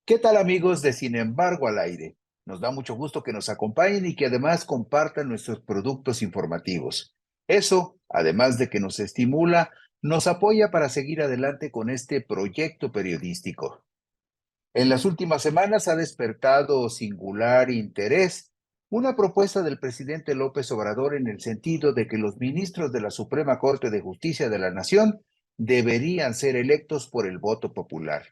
¿Qué tal amigos de Sin embargo al aire? Nos da mucho gusto que nos acompañen y que además compartan nuestros productos informativos. Eso, además de que nos estimula, nos apoya para seguir adelante con este proyecto periodístico. En las últimas semanas ha despertado singular interés una propuesta del presidente López Obrador en el sentido de que los ministros de la Suprema Corte de Justicia de la Nación deberían ser electos por el voto popular.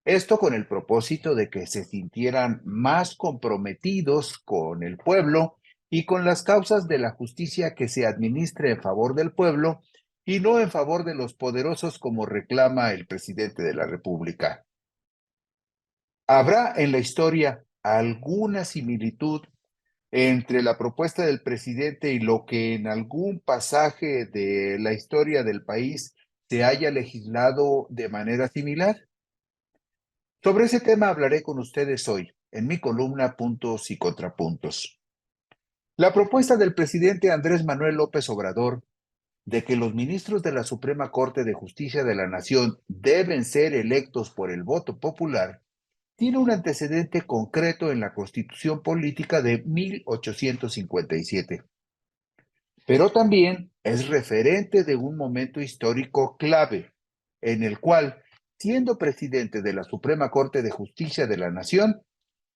Esto con el propósito de que se sintieran más comprometidos con el pueblo y con las causas de la justicia que se administre en favor del pueblo y no en favor de los poderosos como reclama el presidente de la República. ¿Habrá en la historia alguna similitud entre la propuesta del presidente y lo que en algún pasaje de la historia del país se haya legislado de manera similar? Sobre ese tema hablaré con ustedes hoy, en mi columna Puntos y Contrapuntos. La propuesta del presidente Andrés Manuel López Obrador de que los ministros de la Suprema Corte de Justicia de la Nación deben ser electos por el voto popular tiene un antecedente concreto en la Constitución Política de 1857, pero también es referente de un momento histórico clave, en el cual, siendo presidente de la Suprema Corte de Justicia de la Nación,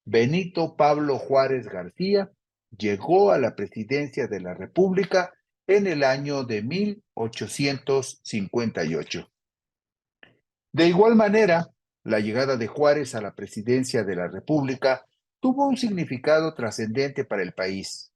Benito Pablo Juárez García llegó a la presidencia de la República en el año de 1858. De igual manera, la llegada de Juárez a la presidencia de la República tuvo un significado trascendente para el país,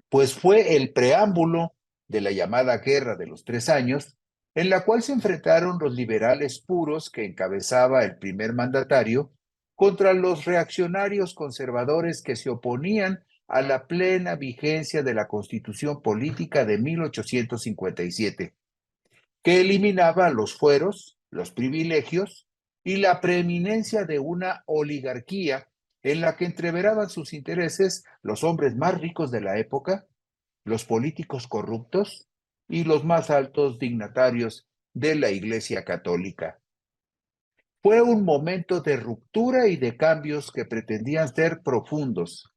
pues fue el preámbulo de la llamada Guerra de los 3 Años, en la cual se enfrentaron los liberales puros que encabezaba el primer mandatario contra los reaccionarios conservadores que se oponían a la plena vigencia de la Constitución Política de 1857, que eliminaba los fueros, los privilegios y la preeminencia de una oligarquía en la que entreveraban sus intereses los hombres más ricos de la época, los políticos corruptos y los más altos dignatarios de la Iglesia Católica. Fue un momento de ruptura y de cambios que pretendían ser profundos,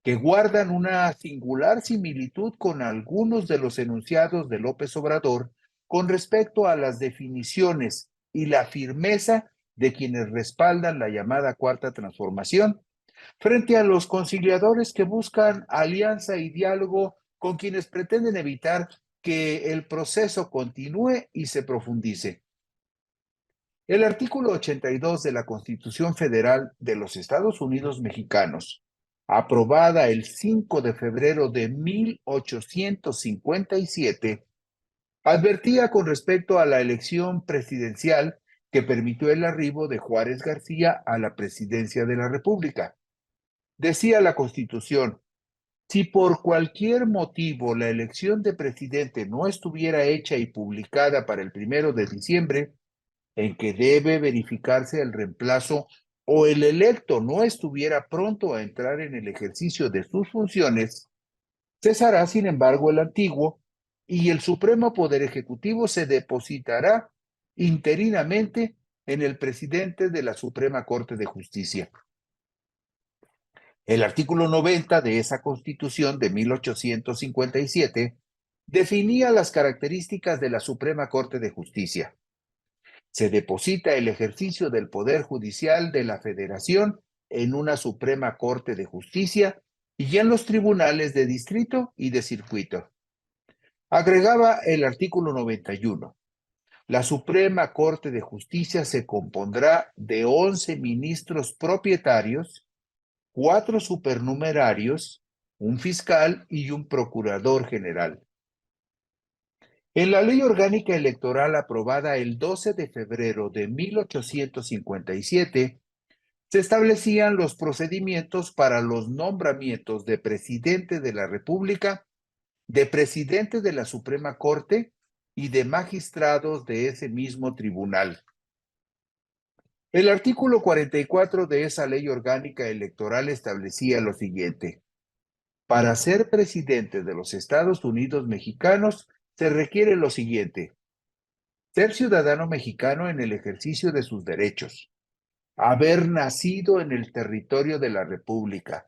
que guardan una singular similitud con algunos de los enunciados de López Obrador con respecto a las definiciones y la firmeza de quienes respaldan la llamada Cuarta Transformación, frente a los conciliadores que buscan alianza y diálogo con quienes pretenden evitar que el proceso continúe y se profundice. El artículo 82 de la Constitución Federal de los Estados Unidos Mexicanos, aprobada el 5 de febrero de 1857, advertía con respecto a la elección presidencial que permitió el arribo de Juárez García a la presidencia de la República. Decía la Constitución: si por cualquier motivo la elección de presidente no estuviera hecha y publicada para el 1 de diciembre, en que debe verificarse el reemplazo o el electo no estuviera pronto a entrar en el ejercicio de sus funciones, cesará, sin embargo, el antiguo y el Supremo Poder Ejecutivo se depositará interinamente en el presidente de la Suprema Corte de Justicia. El artículo 90 de esa Constitución de 1857 definía las características de la Suprema Corte de Justicia. Se deposita el ejercicio del Poder Judicial de la Federación en una Suprema Corte de Justicia y en los tribunales de distrito y de circuito. Agregaba el artículo 91. La Suprema Corte de Justicia se compondrá de 11 ministros propietarios, 4 supernumerarios, un fiscal y un procurador general. En la Ley Orgánica Electoral aprobada el 12 de febrero de 1857, se establecían los procedimientos para los nombramientos de presidente de la República, de presidente de la Suprema Corte y de magistrados de ese mismo tribunal. El artículo 44 de esa Ley Orgánica Electoral establecía lo siguiente: para ser presidente de los Estados Unidos Mexicanos se requiere lo siguiente: ser ciudadano mexicano en el ejercicio de sus derechos, haber nacido en el territorio de la República,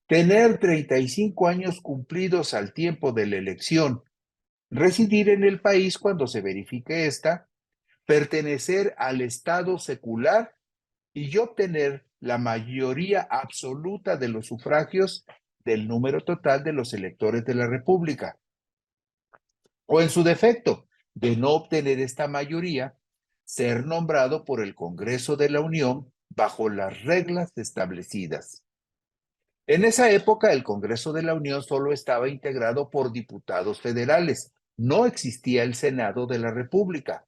tener 35 años cumplidos al tiempo de la elección, residir en el país cuando se verifique esta, pertenecer al Estado secular y obtener la mayoría absoluta de los sufragios del número total de los electores de la República. O en su defecto, de no obtener esta mayoría, ser nombrado por el Congreso de la Unión bajo las reglas establecidas. En esa época, el Congreso de la Unión solo estaba integrado por diputados federales, no existía el Senado de la República,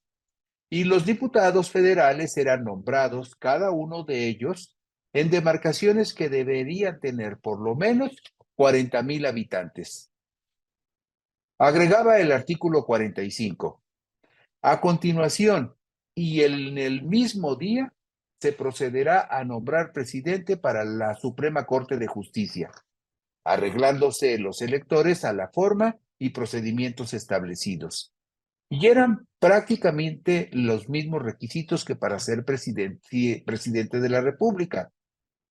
y los diputados federales eran nombrados, cada uno de ellos, en demarcaciones que deberían tener por lo menos 40,000 habitantes. Agregaba el artículo 45. A continuación, y en el mismo día, se procederá a nombrar presidente para la Suprema Corte de Justicia, arreglándose los electores a la forma y procedimientos establecidos. Y eran prácticamente los mismos requisitos que para ser presidente de la República.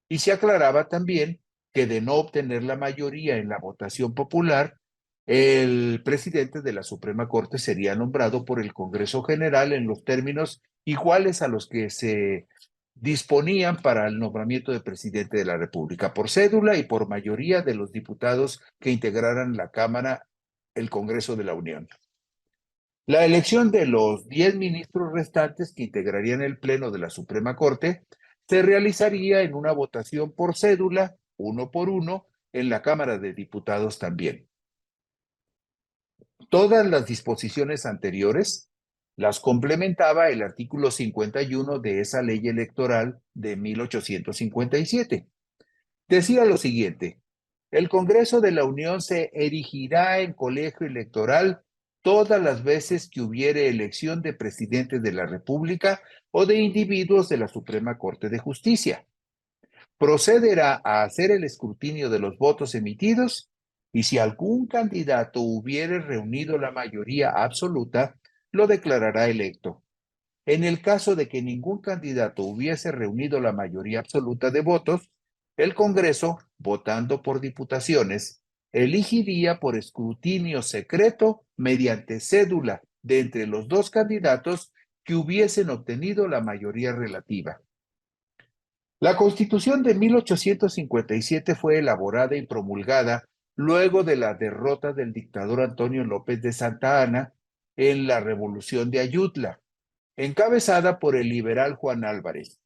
Y se aclaraba también que de no obtener la mayoría en la votación popular, el presidente de la Suprema Corte sería nombrado por el Congreso General en los términos iguales a los que se disponían para el nombramiento de presidente de la República, por cédula y por mayoría de los diputados que integraran la Cámara, el Congreso de la Unión. La elección de los 10 ministros restantes que integrarían el Pleno de la Suprema Corte se realizaría en una votación por cédula, uno por uno, en la Cámara de Diputados también. Todas las disposiciones anteriores las complementaba el artículo 51 de esa ley electoral de 1857. Decía lo siguiente: el Congreso de la Unión se erigirá en colegio electoral todas las veces que hubiere elección de presidente de la República o de individuos de la Suprema Corte de Justicia. Procederá a hacer el escrutinio de los votos emitidos y si algún candidato hubiere reunido la mayoría absoluta, lo declarará electo. En el caso de que ningún candidato hubiese reunido la mayoría absoluta de votos, el Congreso, votando por diputaciones, elegiría por escrutinio secreto mediante cédula de entre los dos candidatos que hubiesen obtenido la mayoría relativa. La Constitución de 1857 fue elaborada y promulgada luego de la derrota del dictador Antonio López de Santa Anna en la Revolución de Ayutla, encabezada por el liberal Juan Álvarez,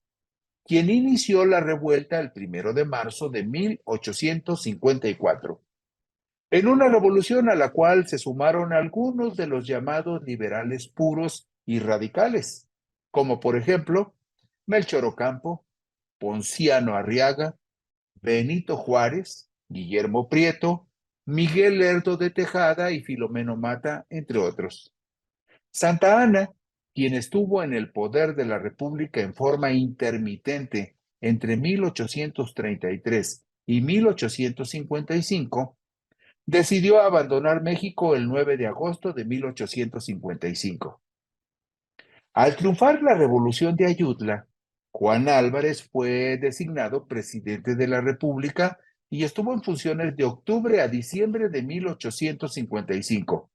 quien inició la revuelta el 1 de marzo de 1854, en una revolución a la cual se sumaron algunos de los llamados liberales puros y radicales, como por ejemplo Melchor Ocampo, Ponciano Arriaga, Benito Juárez, Guillermo Prieto, Miguel Lerdo de Tejada y Filomeno Mata, entre otros. Santa Anna, quien estuvo en el poder de la República en forma intermitente entre 1833 y 1855, decidió abandonar México el 9 de agosto de 1855. Al triunfar la Revolución de Ayutla, Juan Álvarez fue designado presidente de la República y estuvo en funciones de octubre a diciembre de 1855.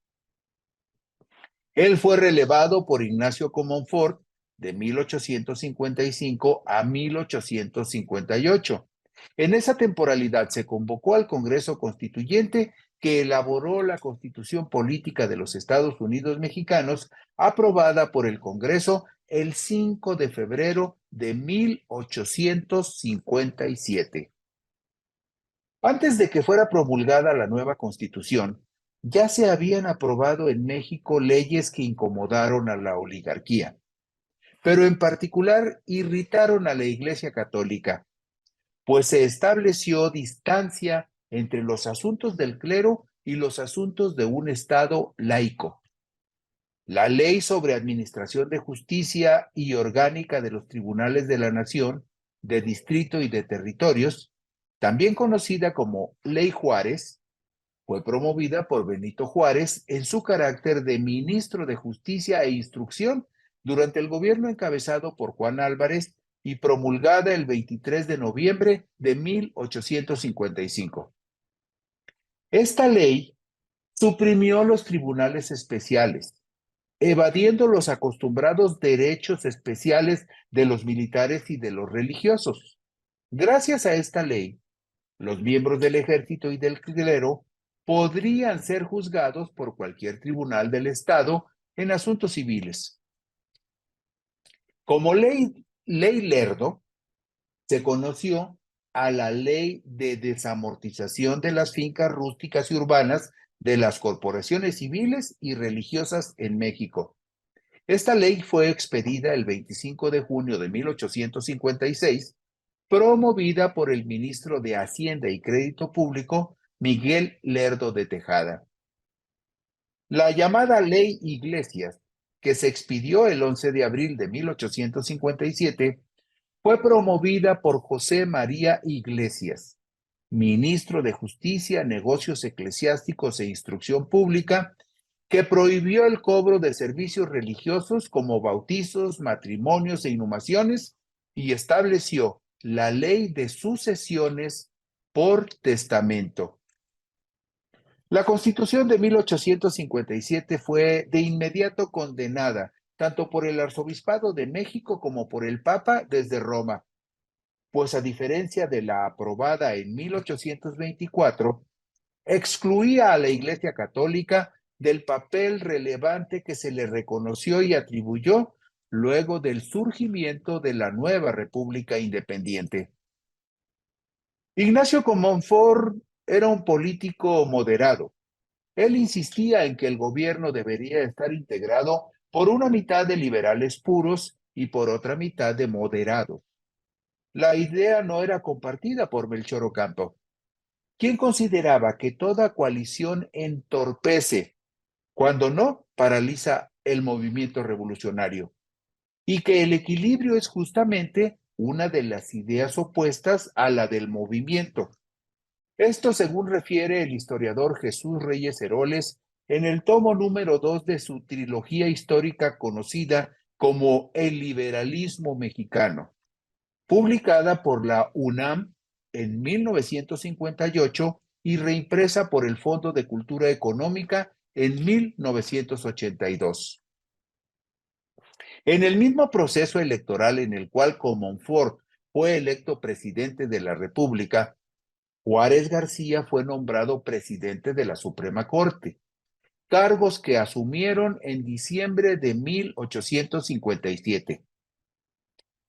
Él fue relevado por Ignacio Comonfort de 1855 a 1858. En esa temporalidad se convocó al Congreso Constituyente que elaboró la Constitución Política de los Estados Unidos Mexicanos, aprobada por el Congreso el 5 de febrero de 1857. Antes de que fuera promulgada la nueva Constitución, ya se habían aprobado en México leyes que incomodaron a la oligarquía, pero en particular irritaron a la Iglesia Católica, pues se estableció distancia entre los asuntos del clero y los asuntos de un Estado laico. La Ley sobre Administración de Justicia y Orgánica de los Tribunales de la Nación, de Distrito y de Territorios, también conocida como Ley Juárez, fue promovida por Benito Juárez en su carácter de ministro de Justicia e Instrucción durante el gobierno encabezado por Juan Álvarez y promulgada el 23 de noviembre de 1855. Esta ley suprimió los tribunales especiales, evadiendo los acostumbrados derechos especiales de los militares y de los religiosos. Gracias a esta ley, los miembros del ejército y del clero podrían ser juzgados por cualquier tribunal del Estado en asuntos civiles. Como ley Lerdo, se conoció a la ley de desamortización de las fincas rústicas y urbanas de las corporaciones civiles y religiosas en México. Esta ley fue expedida el 25 de junio de 1856, promovida por el ministro de Hacienda y Crédito Público, Miguel Lerdo de Tejada. La llamada Ley Iglesias, que se expidió el 11 de abril de 1857, fue promovida por José María Iglesias, ministro de Justicia, Negocios Eclesiásticos e Instrucción Pública, que prohibió el cobro de servicios religiosos como bautizos, matrimonios e inhumaciones y estableció la ley de sucesiones por testamento. La Constitución de 1857 fue de inmediato condenada tanto por el Arzobispado de México como por el Papa desde Roma, pues a diferencia de la aprobada en 1824, excluía a la Iglesia Católica del papel relevante que se le reconoció y atribuyó luego del surgimiento de la nueva República Independiente. Ignacio Comonfort era un político moderado. Él insistía en que el gobierno debería estar integrado por una mitad de liberales puros y por otra mitad de moderados. La idea no era compartida por Melchor Ocampo, quien consideraba que toda coalición entorpece, cuando no paraliza el movimiento revolucionario, y que el equilibrio es justamente una de las ideas opuestas a la del movimiento. Esto según refiere el historiador Jesús Reyes Heroles en el tomo número 2 de su trilogía histórica conocida como El liberalismo mexicano, publicada por la UNAM en 1958 y reimpresa por el Fondo de Cultura Económica en 1982. En el mismo proceso electoral en el cual Comonfort fue electo presidente de la República, Juárez García fue nombrado presidente de la Suprema Corte, cargos que asumieron en diciembre de 1857.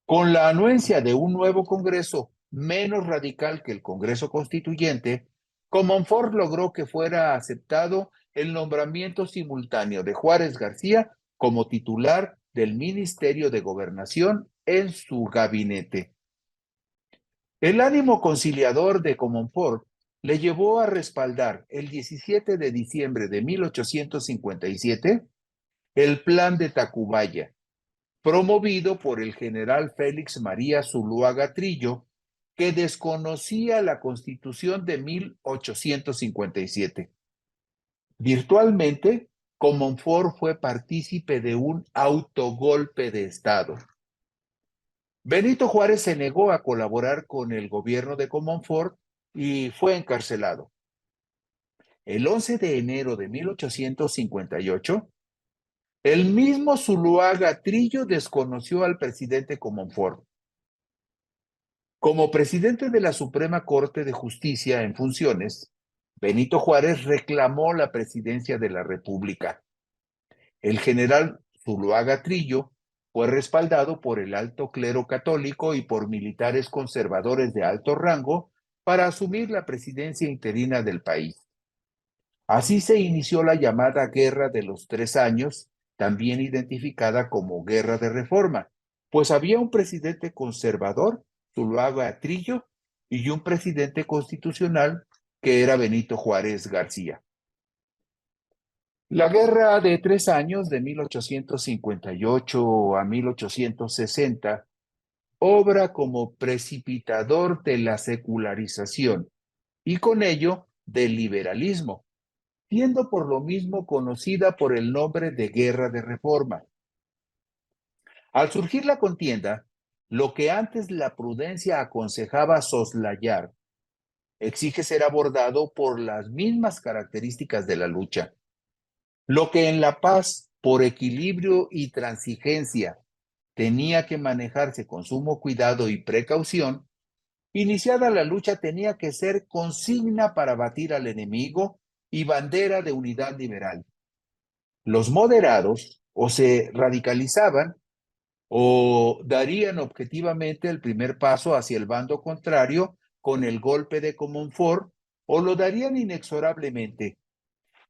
Con la anuencia de un nuevo Congreso menos radical que el Congreso Constituyente, Comonfort logró que fuera aceptado el nombramiento simultáneo de Juárez García como titular del Ministerio de Gobernación en su gabinete. El ánimo conciliador de Comonfort le llevó a respaldar el 17 de diciembre de 1857 el Plan de Tacubaya, promovido por el general Félix María Zuluaga Trillo, que desconocía la Constitución de 1857. Virtualmente, Comonfort fue partícipe de un autogolpe de Estado. Benito Juárez se negó a colaborar con el gobierno de Comonfort y fue encarcelado. El 11 de enero de 1858, el mismo Zuluaga Trillo desconoció al presidente Comonfort. Como presidente de la Suprema Corte de Justicia en funciones, Benito Juárez reclamó la presidencia de la República. El general Zuluaga Trillo fue respaldado por el alto clero católico y por militares conservadores de alto rango para asumir la presidencia interina del país. Así se inició la llamada Guerra de los 3 años, también identificada como Guerra de Reforma, pues había un presidente conservador, Zuluaga Trillo, y un presidente constitucional que era Benito Juárez García. La Guerra de 3 años, de 1858 a 1860, obra como precipitador de la secularización y con ello del liberalismo, siendo por lo mismo conocida por el nombre de Guerra de Reforma. Al surgir la contienda, Lo que antes la prudencia aconsejaba soslayar, exige ser abordado por las mismas características de la lucha. Lo que en la paz, por equilibrio y transigencia, tenía que manejarse con sumo cuidado y precaución, iniciada la lucha tenía que ser consigna para batir al enemigo y bandera de unidad liberal. Los moderados o se radicalizaban o darían objetivamente el primer paso hacia el bando contrario con el golpe de Comonfort o lo darían inexorablemente.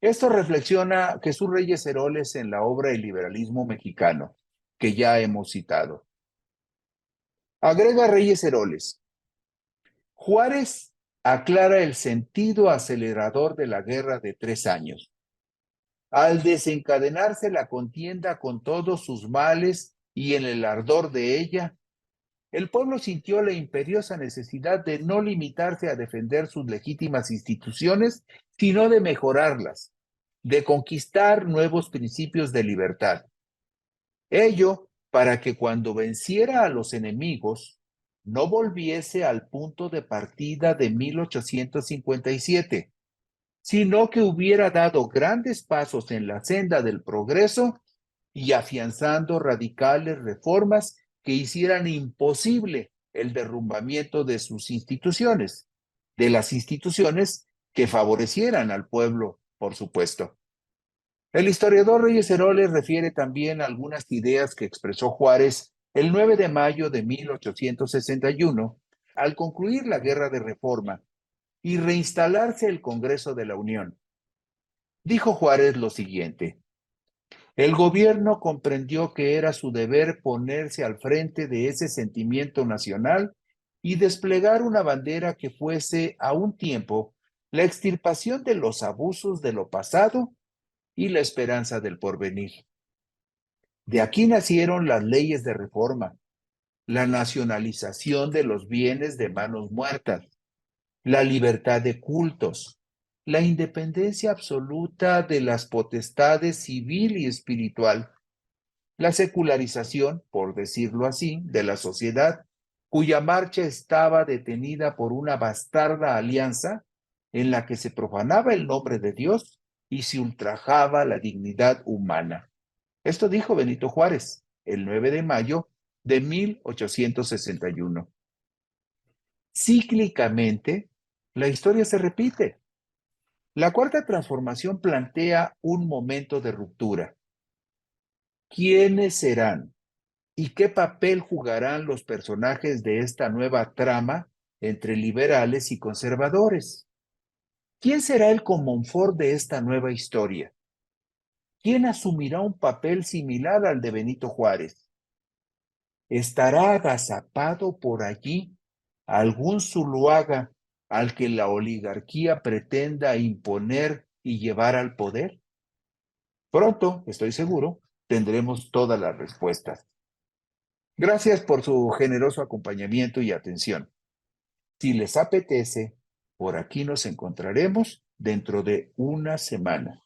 Esto reflexiona Jesús Reyes Heroles en la obra El liberalismo mexicano, que ya hemos citado. Agrega Reyes Heroles: Juárez aclara el sentido acelerador de la guerra de 3 años. Al desencadenarse la contienda con todos sus males y en el ardor de ella, el pueblo sintió la imperiosa necesidad de no limitarse a defender sus legítimas instituciones, sino de mejorarlas, de conquistar nuevos principios de libertad. Ello para que cuando venciera a los enemigos, no volviese al punto de partida de 1857, sino que hubiera dado grandes pasos en la senda del progreso y afianzando radicales reformas que hicieran imposible el derrumbamiento de sus instituciones, de las instituciones que favorecieran al pueblo, por supuesto. El historiador Reyes Heroles refiere también algunas ideas que expresó Juárez el 9 de mayo de 1861, al concluir la Guerra de Reforma y reinstalarse el Congreso de la Unión. Dijo Juárez lo siguiente: el gobierno comprendió que era su deber ponerse al frente de ese sentimiento nacional y desplegar una bandera que fuese a un tiempo la extirpación de los abusos de lo pasado y la esperanza del porvenir. De aquí nacieron las leyes de reforma, la nacionalización de los bienes de manos muertas, la libertad de cultos, la independencia absoluta de las potestades civil y espiritual, la secularización, por decirlo así, de la sociedad, cuya marcha estaba detenida por una bastarda alianza en la que se profanaba el nombre de Dios y se ultrajaba la dignidad humana. Esto dijo Benito Juárez el 9 de mayo de 1861. Cíclicamente, la historia se repite. La Cuarta Transformación plantea un momento de ruptura. ¿Quiénes serán y qué papel jugarán los personajes de esta nueva trama entre liberales y conservadores? ¿Quién será el Comonfort de esta nueva historia? ¿Quién asumirá un papel similar al de Benito Juárez? ¿Estará agazapado por allí algún Zuluaga al que la oligarquía pretenda imponer y llevar al poder? Pronto, estoy seguro, tendremos todas las respuestas. Gracias por su generoso acompañamiento y atención. Si les apetece, por aquí nos encontraremos dentro de una semana.